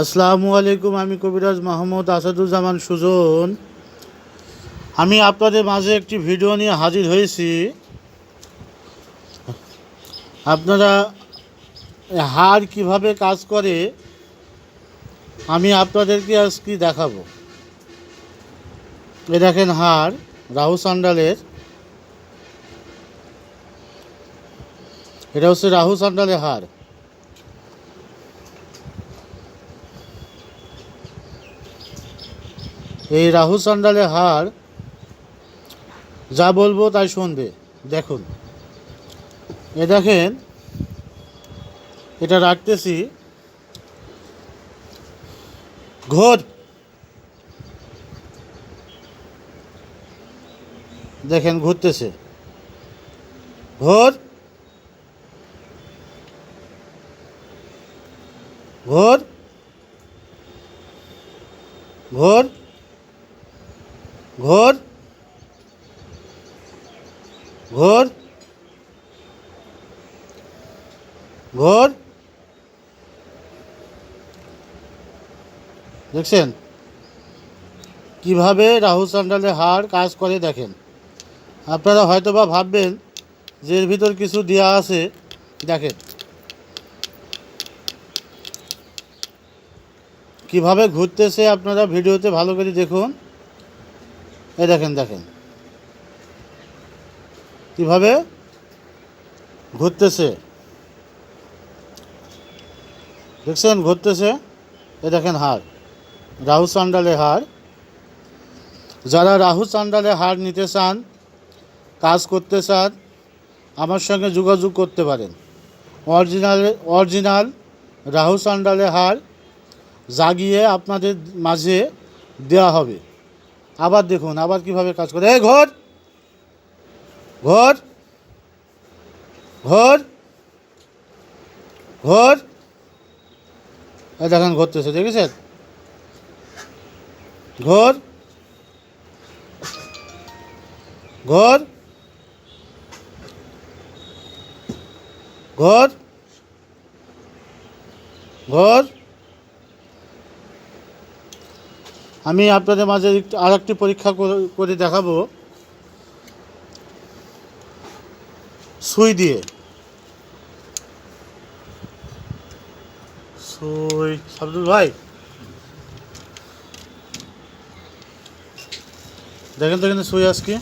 আসসালামু আলাইকুম। আমি কবিরাজ মোহাম্মদ আসাদুজ্জামান সুজন। আমি আপনাদের মাঝে একটি ভিডিও নিয়ে হাজির হয়েছি। আপনারা হাড় কিভাবে কাজ করে আমি আপনাদেরকে আজকে দেখাবো। এ দেখেন হাড় রাহু সান্ডালের, এটা হচ্ছে রাহু সান্ডালের হাড়। এই রাহু সান্ডালের হাড় যা বলবো তাই শুনবে। দেখুন, এ দেখেন, এটা রাখতেছি। ঘোর, দেখেন ঘুরতেছে। ঘোর ঘোর ঘোর ঘোর ঘোর ঘোর, দেখছেন কিভাবে রাহু সান্ডালের হাড় কাজ করে। দেখেন, আপনারা হয়তো বা ভাববেন যে এর ভিতর কিছু দেওয়া আছে। দেখেন কিভাবে ঘুরতেছে, আপনারা ভিডিওতে ভালো করে দেখুন। দেখেন দেখেন কিভাবে ঘুরতেছে, দেখছেন ঘুরতেছে। দেখেন হাড়, রাহু সান্ডালের হাড়। যারা রাহু সান্ডালের হাড় নিতে চান, কাজ করতে চান, আমার সঙ্গে যোগাযোগ করতে পারেন। অরিজিনাল রাহু সান্ডালের হাড় জাগিয়ে আপনাদের মাঝে দেওয়া হবে। আবার দেখুন আবার কিভাবে কাজ করে। ঘর ঘর ঘর ঘর, দেখেন ঘুরতেছে, দেখেছেন? ঘর ঘর ঘর ঘর। আমি আপনাদের মাঝে আর একটি পরীক্ষা করে দেখাবো সুই দিয়ে। সুই, আব্দুল ভাই দেখেন তো, কিন্তু সুই আজকে